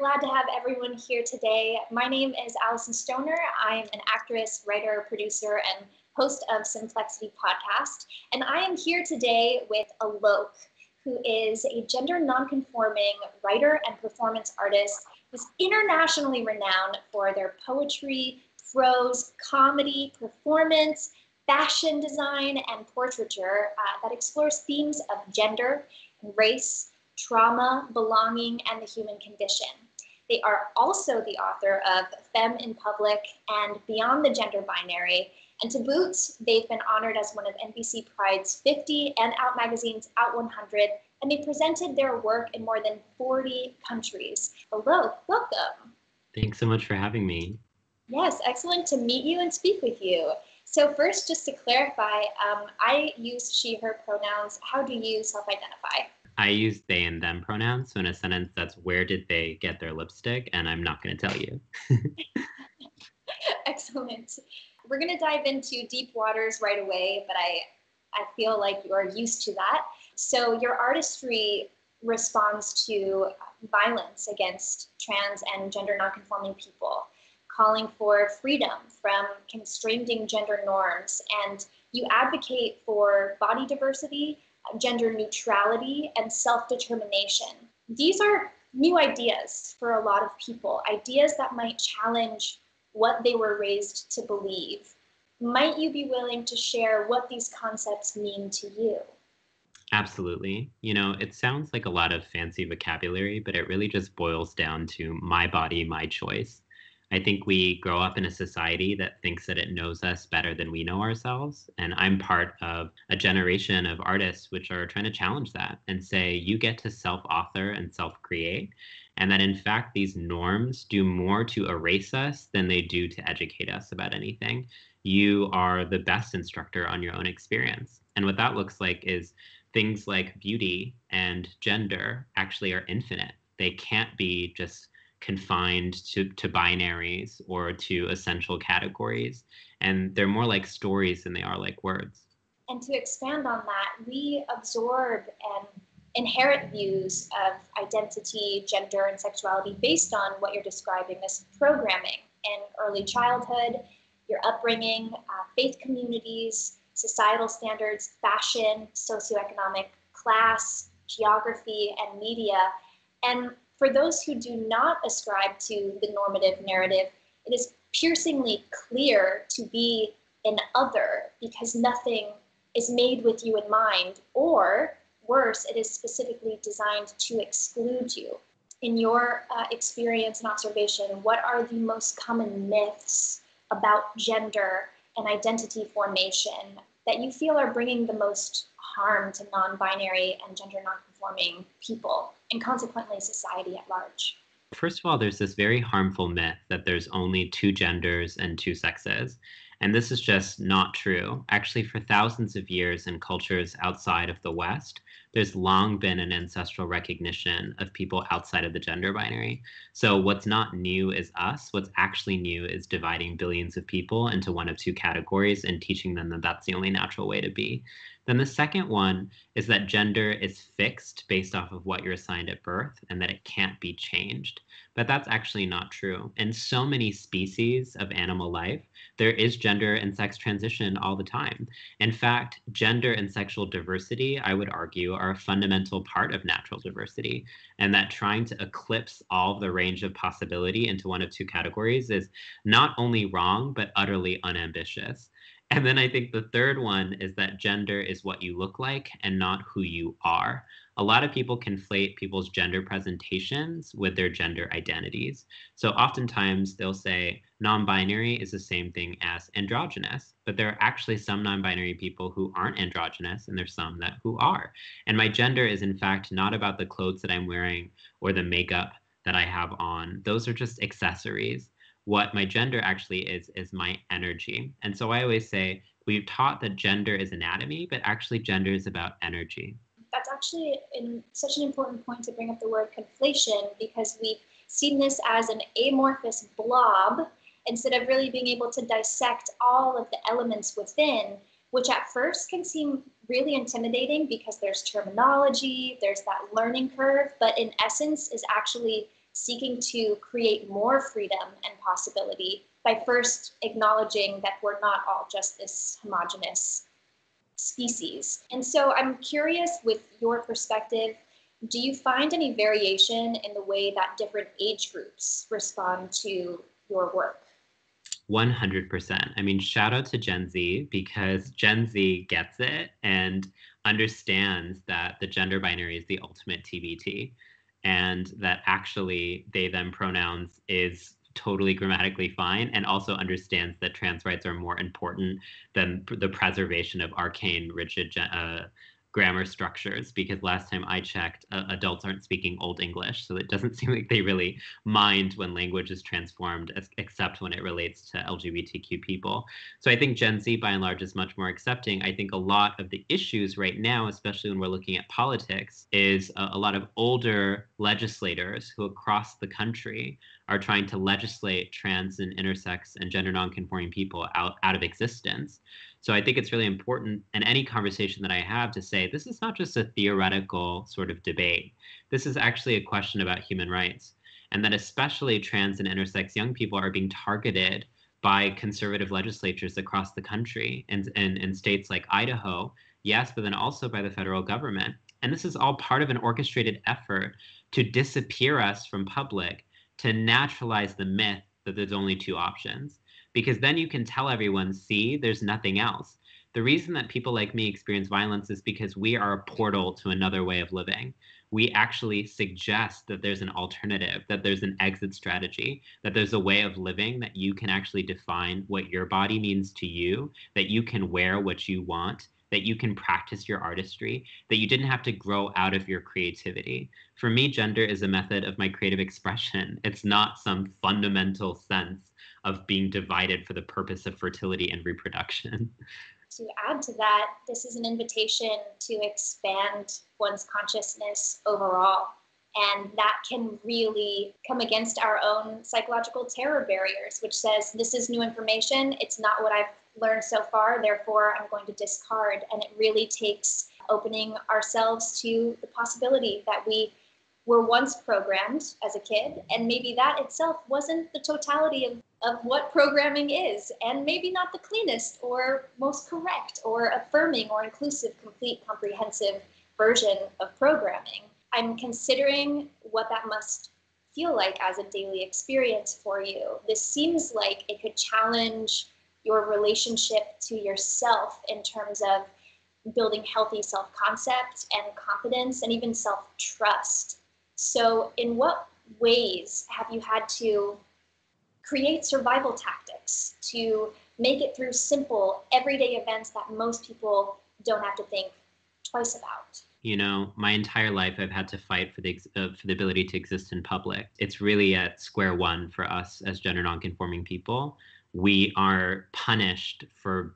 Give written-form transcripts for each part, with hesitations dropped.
glad to have everyone here today. My name is Alison Stoner. I am an actress, writer, producer, and host of Simplexity podcast. And I am here today with Alok, who is a gender nonconforming writer and performance artist who's internationally renowned for their poetry, prose, comedy, performance, fashion design, and portraiture that explores themes of gender, race, trauma, belonging, and the human condition. They are also the author of Femme in Public and Beyond the Gender Binary. And to boot, they've been honored as one of NBC Pride's 50 and Out Magazine's Out 100, and they presented their work in more than 40 countries. Hello, welcome. Thanks so much for having me. Yes, excellent to meet you and speak with you. So first, just to clarify, I use she, her pronouns. How do you self-identify? I use they and them pronouns. So in a sentence, that's where did they get their lipstick? And I'm not going to tell you. Excellent. We're going to dive into deep waters right away, but I feel like you're used to that. So your artistry responds to violence against trans and gender nonconforming people, calling for freedom from constraining gender norms, and you advocate for body diversity, gender neutrality, and self-determination. These are new ideas for a lot of people, ideas that might challenge what they were raised to believe. Might you be willing to share what these concepts mean to you? Absolutely. You know, it sounds like a lot of fancy vocabulary, but it really just boils down to my body, my choice. I think we grow up in a society that thinks that it knows us better than we know ourselves. And I'm part of a generation of artists which are trying to challenge that and say, you get to self-author and self-create. And that in fact, these norms do more to erase us than they do to educate us about anything. You are the best instructor on your own experience. And what that looks like is things like beauty and gender actually are infinite. They can't be just confined to binaries or to essential categories. And they're more like stories than they are like words. And to expand on that, we absorb and inherit views of identity, gender, and sexuality based on what you're describing as programming in early childhood, your upbringing, faith communities, societal standards, fashion, socioeconomic class, geography, and media. And for those who do not ascribe to the normative narrative, it is piercingly clear to be an other because nothing is made with you in mind, or worse, it is specifically designed to exclude you. In your experience and observation, what are the most common myths about gender and identity formation that you feel are bringing the most harm to non-binary and gender non-conforming people, and consequently society at large? First of all, there's this very harmful myth that there's only two genders and two sexes. And this is just not true. Actually, for thousands of years in cultures outside of the West, there's long been an ancestral recognition of people outside of the gender binary. So what's not new is us. What's actually new is dividing billions of people into one of two categories and teaching them that that's the only natural way to be. Then the second one is that gender is fixed based off of what you're assigned at birth and that it can't be changed. But that's actually not true. In so many species of animal life, there is gender and sex transition all the time. In fact, gender and sexual diversity, I would argue, are a fundamental part of natural diversity, and that trying to eclipse all of the range of possibility into one of two categories is not only wrong, but utterly unambitious. And then I think the third one is that gender is what you look like and not who you are. A lot of people conflate people's gender presentations with their gender identities. So oftentimes they'll say non-binary is the same thing as androgynous, but there are actually some non-binary people who aren't androgynous and there's some that who are. And my gender is in fact not about the clothes that I'm wearing or the makeup that I have on. Those are just accessories. What my gender actually is my energy. And so I always say we've taught that gender is anatomy, but actually gender is about energy. That's actually such an important point to bring up the word conflation, because we've seen this as an amorphous blob instead of really being able to dissect all of the elements within, which at first can seem really intimidating because there's terminology, there's that learning curve, but in essence is actually seeking to create more freedom and possibility by first acknowledging that we're not all just this homogenous species. And so I'm curious, with your perspective, do you find any variation in the way that different age groups respond to your work? 100%. I mean, shout out to Gen Z, because Gen Z gets it and understands that the gender binary is the ultimate TBT, and that actually they them pronouns is totally grammatically fine, and also understands that trans rights are more important than the preservation of arcane, rigid grammar structures, because last time I checked, adults aren't speaking Old English, so it doesn't seem like they really mind when language is transformed, except when it relates to LGBTQ people. So I think Gen Z, by and large, is much more accepting. I think a lot of the issues right now, especially when we're looking at politics, is a lot of older legislators who across the country are trying to legislate trans and intersex and gender nonconforming people out of existence. So I think it's really important in any conversation that I have to say, this is not just a theoretical sort of debate. This is actually a question about human rights, and that especially trans and intersex young people are being targeted by conservative legislatures across the country, and in states like Idaho, yes, but then also by the federal government. And this is all part of an orchestrated effort to disappear us from public, to naturalize the myth that there's only two options. Because then you can tell everyone, see, there's nothing else. The reason that people like me experience violence is because we are a portal to another way of living. We actually suggest that there's an alternative, that there's an exit strategy, that there's a way of living that you can actually define what your body means to you, that you can wear what you want, that you can practice your artistry, that you didn't have to grow out of your creativity. For me, gender is a method of my creative expression. It's not some fundamental sense of being divided for the purpose of fertility and reproduction. To add to that, this is an invitation to expand one's consciousness overall. And that can really come against our own psychological terror barriers, which says, this is new information. It's not what I've learned so far, therefore I'm going to discard. And it really takes opening ourselves to the possibility that we were once programmed as a kid, and maybe that itself wasn't the totality of what programming is, and maybe not the cleanest or most correct or affirming or inclusive, complete, comprehensive version of programming. I'm considering what that must feel like as a daily experience for you. This seems like it could challenge your relationship to yourself in terms of building healthy self-concept and confidence and even self-trust. So in what ways have you had to create survival tactics to make it through simple, everyday events that most people don't have to think twice about? You know, my entire life I've had to fight for the ability to exist in public. It's really at square one for us as gender nonconforming people. We are punished for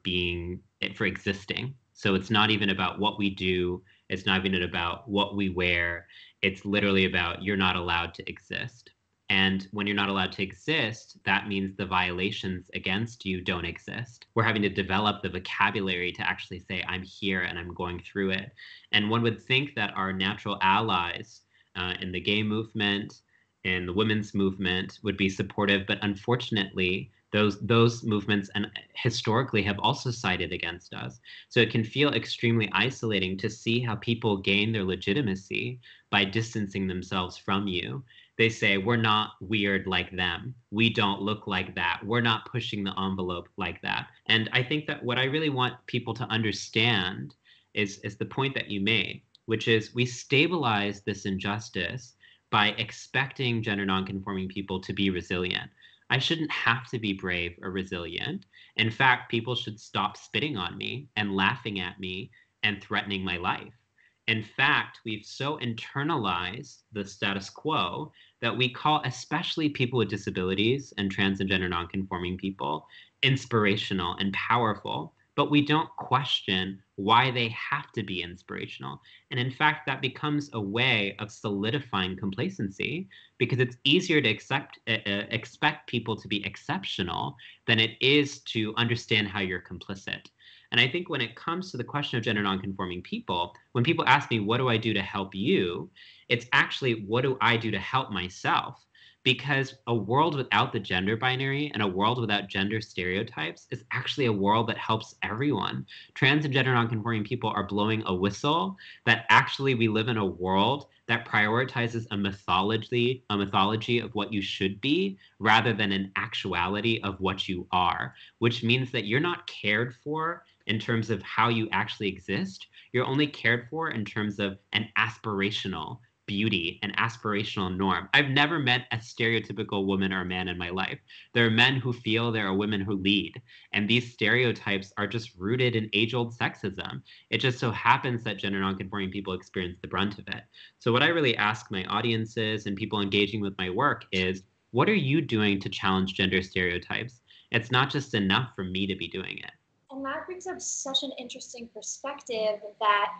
existing. So it's not even about what we do. It's not even about what we wear. It's literally about, you're not allowed to exist. And when you're not allowed to exist, that means the violations against you don't exist. We're having to develop the vocabulary to actually say, I'm here and I'm going through it. And one would think that our natural allies in the gay movement, in the women's movement, would be supportive, but unfortunately, those movements and historically have also sided against us. So it can feel extremely isolating to see how people gain their legitimacy by distancing themselves from you. They say, we're not weird like them. We don't look like that. We're not pushing the envelope like that. And I think that what I really want people to understand is the point that you made, which is we stabilize this injustice by expecting gender nonconforming people to be resilient. I shouldn't have to be brave or resilient. In fact, people should stop spitting on me and laughing at me and threatening my life. In fact, we've so internalized the status quo that we call especially people with disabilities and trans and gender nonconforming people inspirational and powerful, but we don't question why they have to be inspirational. And in fact, that becomes a way of solidifying complacency, because it's easier to expect people to be exceptional than it is to understand how you're complicit. And I think when it comes to the question of gender nonconforming people, when people ask me, what do I do to help you? It's actually, what do I do to help myself? Because a world without the gender binary and a world without gender stereotypes is actually a world that helps everyone. Trans and gender nonconforming people are blowing a whistle that actually we live in a world that prioritizes a mythology of what you should be rather than an actuality of what you are, which means that you're not cared for in terms of how you actually exist. You're only cared for in terms of an aspirational beauty, an aspirational norm. I've never met a stereotypical woman or man in my life. There are men who feel, there are women who lead. And these stereotypes are just rooted in age-old sexism. It just so happens that gender nonconforming people experience the brunt of it. So what I really ask my audiences and people engaging with my work is, what are you doing to challenge gender stereotypes? It's not just enough for me to be doing it. And that brings up such an interesting perspective that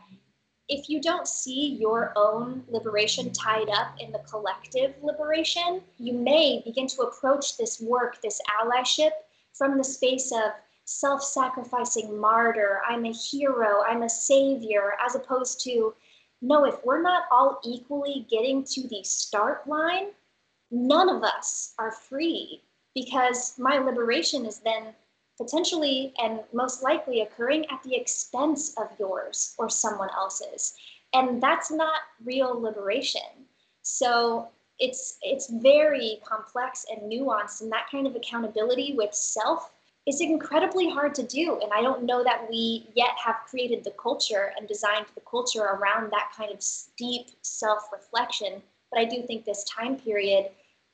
if you don't see your own liberation tied up in the collective liberation, you may begin to approach this work, this allyship, from the space of self-sacrificing martyr, I'm a hero, I'm a savior, as opposed to, no, if we're not all equally getting to the start line, none of us are free, because my liberation is then potentially and most likely occurring at the expense of yours or someone else's. And that's not real liberation. So it's very complex and nuanced, and that kind of accountability with self is incredibly hard to do. And I don't know that we yet have created the culture and designed the culture around that kind of deep self-reflection. But I do think this time period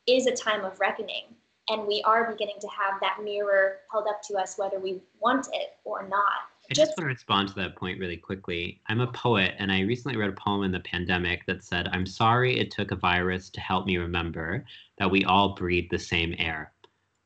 is a time of reckoning. And we are beginning to have that mirror held up to us, whether we want it or not. I just want to respond to that point really quickly. I'm a poet, and I recently read a poem in the pandemic that said, I'm sorry it took a virus to help me remember that we all breathe the same air.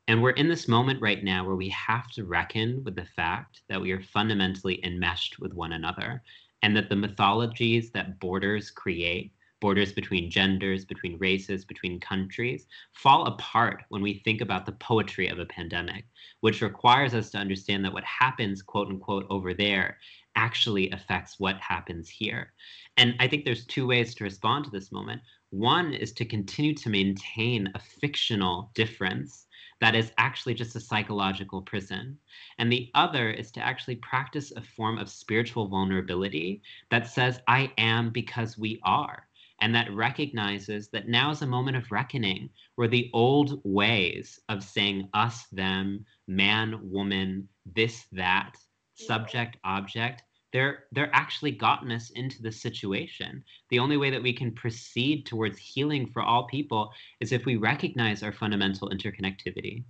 And we're in this moment right now where we have to reckon with the fact that we are fundamentally enmeshed with one another, and that the mythologies that borders create, borders between genders, between races, between countries, fall apart when we think about the poetry of a pandemic, which requires us to understand that what happens, quote unquote, over there actually affects what happens here. And I think there's two ways to respond to this moment. One is to continue to maintain a fictional difference that is actually just a psychological prison. And the other is to actually practice a form of spiritual vulnerability that says, I am because we are. And that recognizes that now is a moment of reckoning where the old ways of saying us, them, man, woman, this, that, subject, object, they're actually gotten us into this situation. The only way that we can proceed towards healing for all people is if we recognize our fundamental interconnectivity.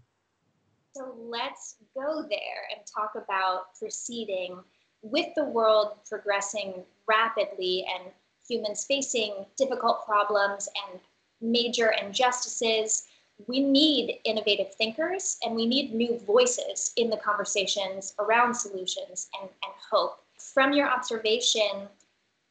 So let's go there and talk about proceeding with the world progressing rapidly and humans facing difficult problems and major injustices. We need innovative thinkers, and we need new voices in the conversations around solutions and hope. From your observation,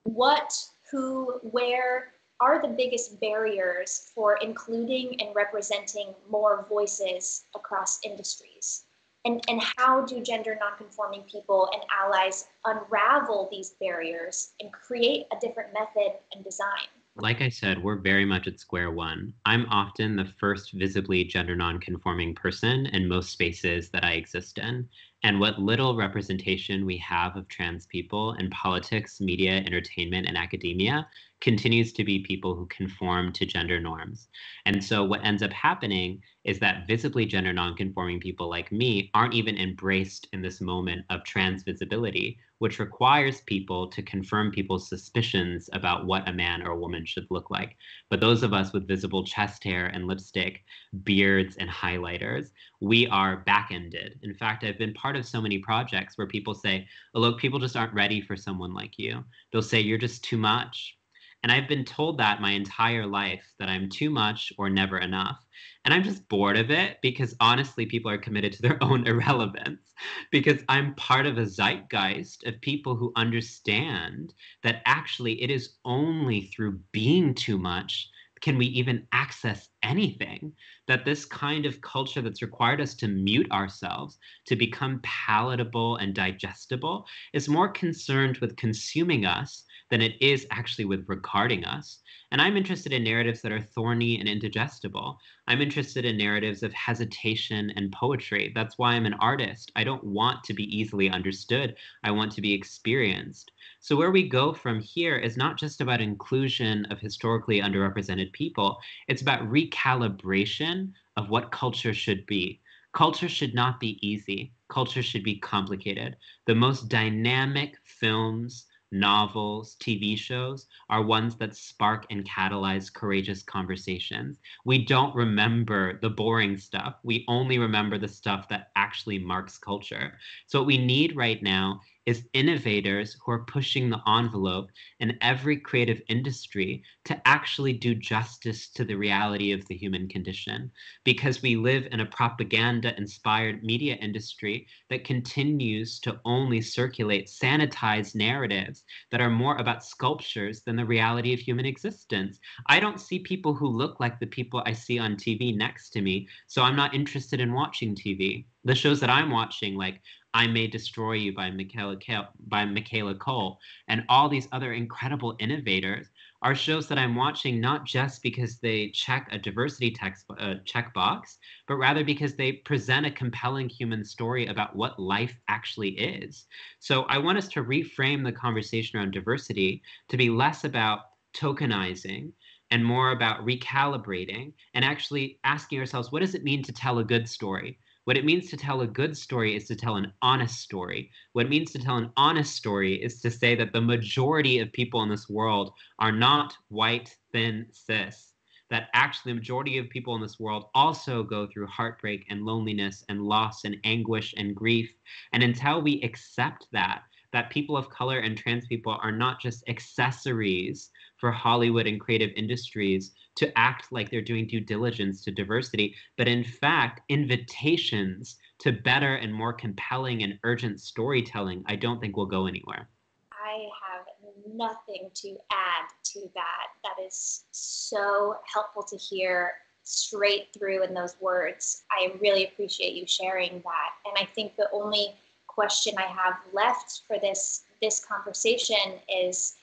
what, who, where are the biggest barriers for including and representing more voices across industries? And how do gender nonconforming people and allies unravel these barriers and create a different method and design? Like I said, we're very much at square one. I'm often the first visibly gender nonconforming person in most spaces that I exist in. And what little representation we have of trans people in politics, media, entertainment, and academia continues to be people who conform to gender norms. And so what ends up happening is that visibly gender nonconforming people like me aren't even embraced in this moment of trans visibility, which requires people to confirm people's suspicions about what a man or a woman should look like. But those of us with visible chest hair and lipstick, beards and highlighters, we are back-ended. In fact, I've been part of so many projects where people say, oh, look, people just aren't ready for someone like you. They'll say, you're just too much. And I've been told that my entire life, that I'm too much or never enough. And I'm just bored of it because honestly, people are committed to their own irrelevance, because I'm part of a zeitgeist of people who understand that actually it is only through being too much can we even access anything? That this kind of culture that's required us to mute ourselves, to become palatable and digestible, is more concerned with consuming us than it is actually with regarding us. And I'm interested in narratives that are thorny and indigestible. I'm interested in narratives of hesitation and poetry. That's why I'm an artist. I don't want to be easily understood. I want to be experienced. So where we go from here is not just about inclusion of historically underrepresented people, it's about recalibration of what culture should be. Culture should not be easy. Culture should be complicated. The most dynamic films, novels, TV shows are ones that spark and catalyze courageous conversations. We don't remember the boring stuff. We only remember the stuff that actually marks culture. So what we need right now is innovators who are pushing the envelope in every creative industry to actually do justice to the reality of the human condition. Because we live in a propaganda-inspired media industry that continues to only circulate sanitized narratives that are more about sculptures than the reality of human existence. I don't see people who look like the people I see on TV next to me, so I'm not interested in watching TV. The shows that I'm watching, like I May Destroy You by Michaela Cole, and all these other incredible innovators, are shows that I'm watching not just because they check a diversity checkbox, but rather because they present a compelling human story about what life actually is. So I want us to reframe the conversation around diversity to be less about tokenizing and more about recalibrating and actually asking ourselves, what does it mean to tell a good story? What it means to tell a good story is to tell an honest story. What it means to tell an honest story is to say that the majority of people in this world are not white, thin, cis. That actually the majority of people in this world also go through heartbreak and loneliness and loss and anguish and grief. And until we accept that people of color and trans people are not just accessories for Hollywood and creative industries to act like they're doing due diligence to diversity, but in fact, invitations to better and more compelling and urgent storytelling, I don't think will go anywhere. I have nothing to add to that. That is so helpful to hear straight through in those words. I really appreciate you sharing that. And I think the only question I have left for this conversation is,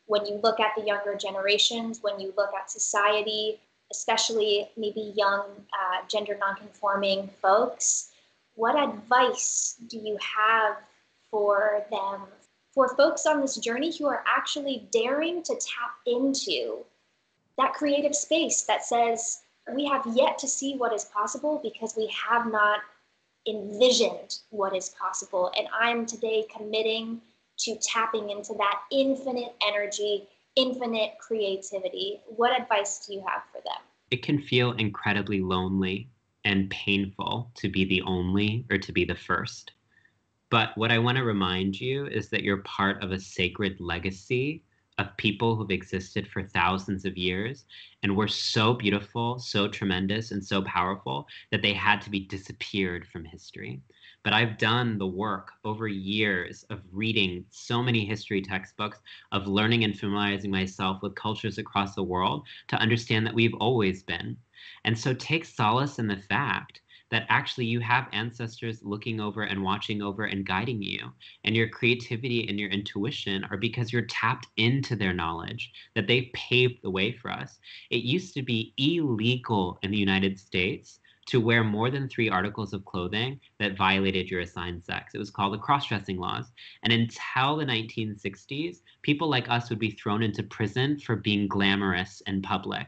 when you look at the younger generations, when you look at society, especially maybe young gender nonconforming folks, what advice do you have for them, for folks on this journey who are actually daring to tap into that creative space that says, we have yet to see what is possible because we have not envisioned what is possible. And I'm today committing to tapping into that infinite energy, infinite creativity. What advice do you have for them? It can feel incredibly lonely and painful to be the only or to be the first. But what I want to remind you is that you're part of a sacred legacy of people who've existed for thousands of years and were so beautiful, so tremendous, and so powerful that they had to be disappeared from history. But I've done the work over years of reading so many history textbooks, of learning and familiarizing myself with cultures across the world to understand that we've always been. And so take solace in the fact that actually you have ancestors looking over and watching over and guiding you. And your creativity and your intuition are because you're tapped into their knowledge, that they paved the way for us. It used to be illegal in the United States to wear more than 3 articles of clothing that violated your assigned sex. It was called the cross-dressing laws. And until the 1960s, people like us would be thrown into prison for being glamorous in public.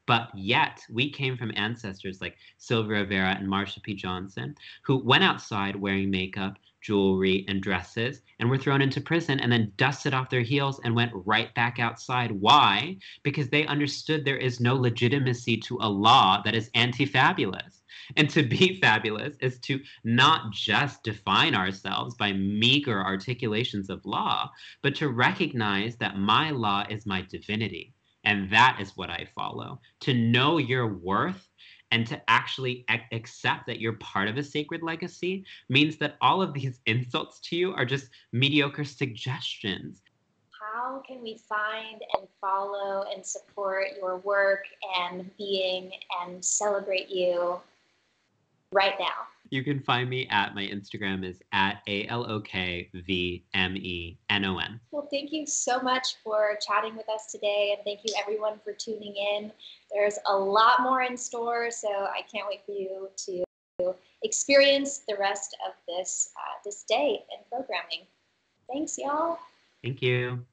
But yet, we came from ancestors like Sylvia Rivera and Marsha P. Johnson, who went outside wearing makeup, jewelry, and dresses, and were thrown into prison and then dusted off their heels and went right back outside. Why? Because they understood there is no legitimacy to a law that is anti-fabulous. And to be fabulous is to not just define ourselves by meager articulations of law, but to recognize that my law is my divinity. And that is what I follow. To know your worth and to actually accept that you're part of a sacred legacy means that all of these insults to you are just mediocre suggestions. how can we find and follow and support your work and being and celebrate you right now? You can find me at my Instagram is at ALOKVMENON. Well, thank you so much for chatting with us today, and thank you everyone for tuning in. There's a lot more in store, so I can't wait for you to experience the rest of this day in programming. Thanks, y'all. Thank you.